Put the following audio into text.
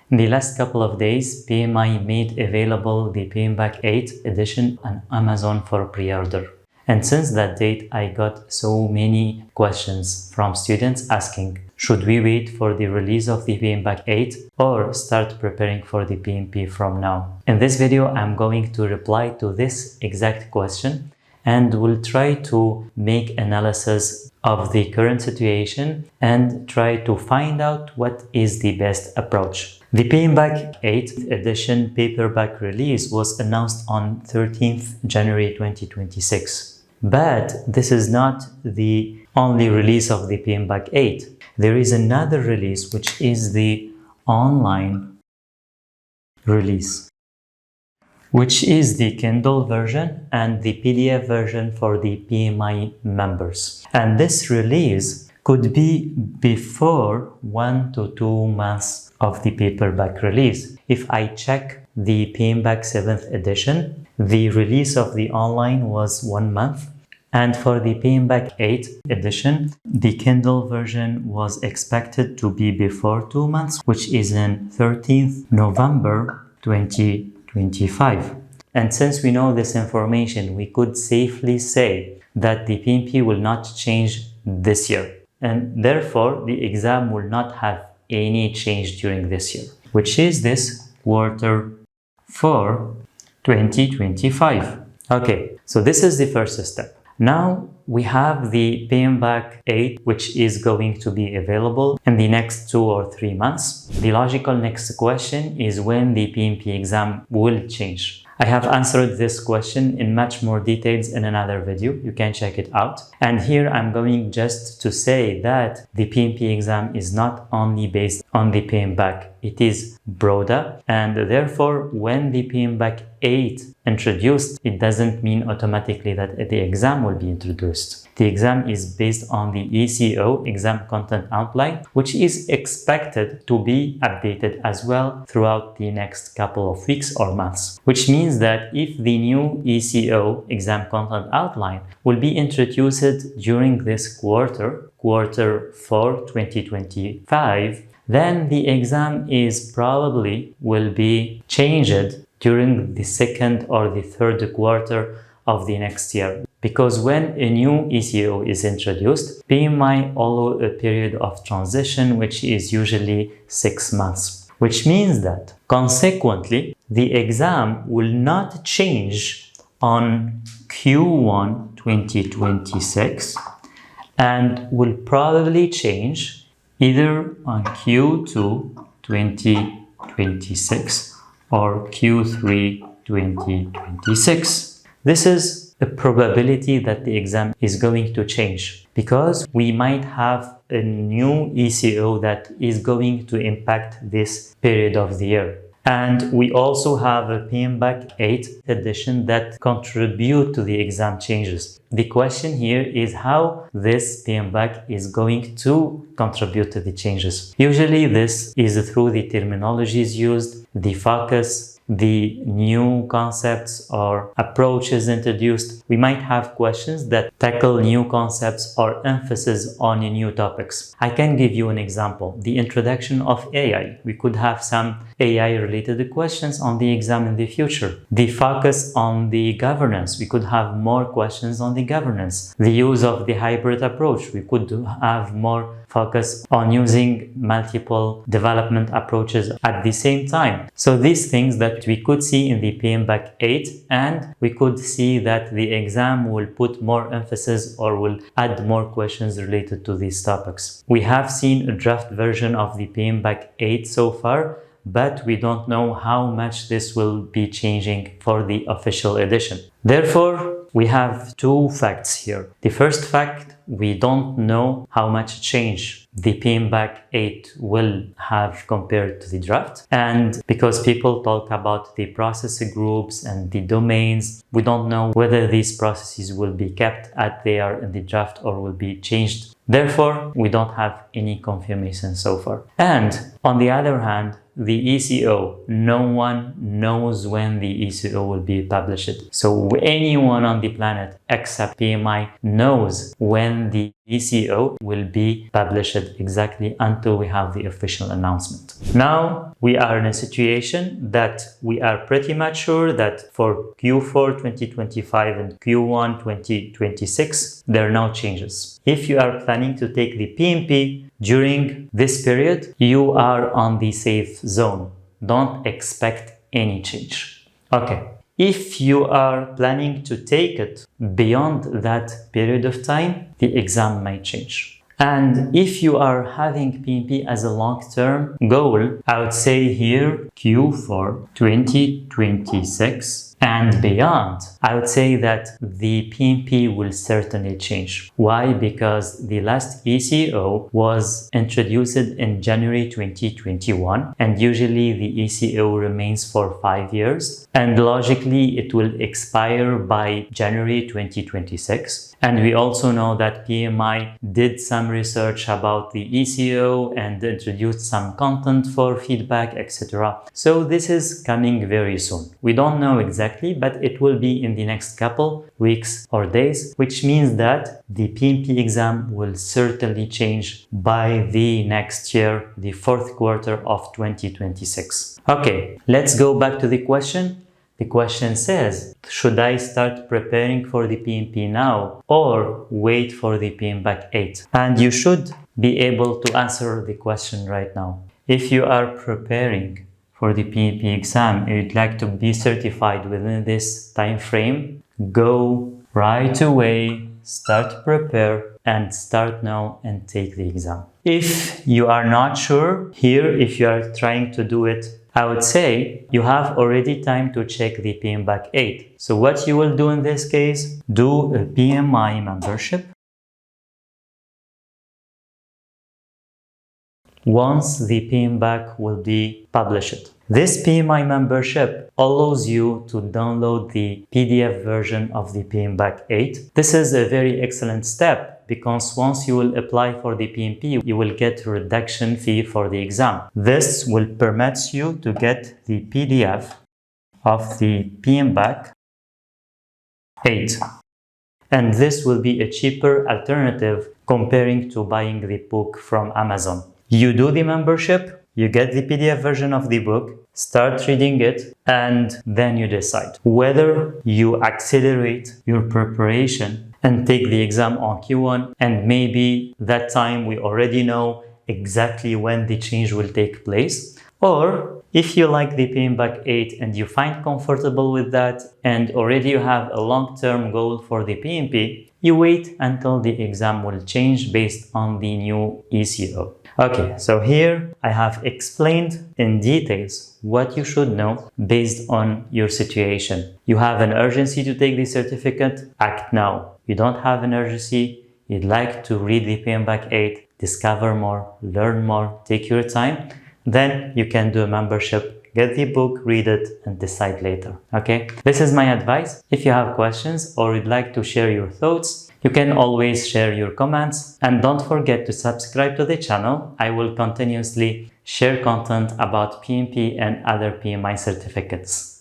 In the last couple of days, PMI made available the PMBOK 8th edition on Amazon for pre-order. And since that date, I got so many questions from students asking, should we wait for the release of the PMBOK 8 or start preparing for the PMP from now? In this video, I'm going to reply to this exact question and will try to make analysis of the current situation and try to find out what is the best approach. The PMBOK 8th edition paperback release was announced on 13th January 2026. But this is not the only release of the PMBOK 8. There is another release, which is the online release, which is the Kindle version and the PDF version for the PMI members. And this release could be before 1 to 2 months of the paperback release. If I check the PMBOK 7th edition, the release of the online was 1 month. And for the PMBOK 8th edition, the Kindle version was expected to be before 2 months, which is in 13th November 2025. And since we know this information, we could safely say that the PMP will not change this year. And therefore, the exam will not have any change during this year, which is this quarter 4 2025. Okay, so this is the first step. Now we have the PMBOK 8, which is going to be available in the next 2 or 3 months. The logical next question is when the PMP exam will change. I have answered this question in much more details in another video. You can check it out. And here I'm going just to say that the PMP exam is not only based on the PMBOK. It is broader, and therefore when the PMBOK 8 introduced, it doesn't mean automatically that the exam will be introduced. The exam is based on the ECO, exam content outline, which is expected to be updated as well throughout the next couple of weeks or months. Which means that if the new ECO, exam content outline, will be introduced during this quarter 4 2025, then the exam is probably will be changed during the second or the third quarter of the next year. Because when a new ECO is introduced, PMI allow a period of transition, which is usually 6 months. Which means that, consequently, the exam will not change on Q1 2026 and will probably change either on Q2 2026 or Q3 2026. This is a probability that the exam is going to change because we might have a new ECO that is going to impact this period of the year. And we also have a PMBOK 8 edition that contribute to the exam changes. The question here is how this PMBOK is going to contribute to the changes. Usually this is through the terminologies used, the focus, the new concepts or approaches introduced. We might have questions that tackle new concepts or emphasis on new topics. I can give you an example. The introduction of AI. We could have some AI related questions on the exam in the future. The focus on the governance. We could have more questions on the governance. The use of the hybrid approach. We could have more focus on using multiple development approaches at the same time. So these things that we could see in the PMBOK 8, and we could see that the exam will put more emphasis or will add more questions related to these topics. We have seen a draft version of the PMBOK 8 so far, but we don't know how much this will be changing for the official edition. Therefore, we have two facts here. The first fact, we don't know how much change the PMBOK 8 will have compared to the draft. And because people talk about the process groups and the domains, we don't know whether these processes will be kept as they are in the draft or will be changed. Therefore, we don't have any confirmation so far. And on the other hand, the ECO. No one knows when the ECO will be published. So anyone on the planet except PMI knows when the ECO will be published exactly until we have the official announcement. Now we are in a situation that we are pretty much sure that for Q4 2025 and Q1 2026 there are no changes. If you are planning to take the PMP during this period, you are on the safe zone. Don't expect any change. Okay. If you are planning to take it beyond that period of time, the exam might change. And if you are having PMP as a long-term goal, I would say here Q4 2026 and beyond, I would say that the PMP will certainly change. Why? Because the last ECO was introduced in January 2021, and usually the ECO remains for 5 years, and logically it will expire by January 2026. And we also know that PMI did some research about the ECO and introduced some content for feedback, etc. So this is coming very soon. We don't know exactly, but it will be in the next couple weeks or days, which means that the PMP exam will certainly change by the next year, the fourth quarter of 2026. Okay, let's go back to the question. The question says, should I start preparing for the PMP now or wait for the PMBOK 8th? And you should be able to answer the question right now. If you are preparing for the PMP exam and you'd like to be certified within this time frame, go right away, start prepare and start now and take the exam. If you are not sure here, if you are trying to do it, I would say you have already time to check the PMBOK 8. So what you will do in this case, do a PMI membership. Once the PMBOK will be published. This PMI membership allows you to download the PDF version of the PMBOK 8. This is a very excellent step because once you will apply for the PMP, you will get a reduction fee for the exam. This will permit you to get the PDF of the PMBOK 8. And this will be a cheaper alternative comparing to buying the book from Amazon. You do the membership, you get the PDF version of the book, start reading it, and then you decide whether you accelerate your preparation and take the exam on Q1, and maybe that time we already know exactly when the change will take place. Or if you like the PMBOK 8 and you find comfortable with that and already you have a long-term goal for the PMP, you wait until the exam will change based on the new ECO. Okay, so here I have explained in details what you should know based on your situation. You have an urgency to take the certificate, act now. You don't have an urgency, you'd like to read the PMBOK 8, discover more, learn more, take your time, then you can do a membership, get the book, read it, and decide later. Okay, this is my advice. If you have questions or you'd like to share your thoughts, you can always share your comments, and don't forget to subscribe to the channel. I will continuously share content about PMP and other PMI certificates.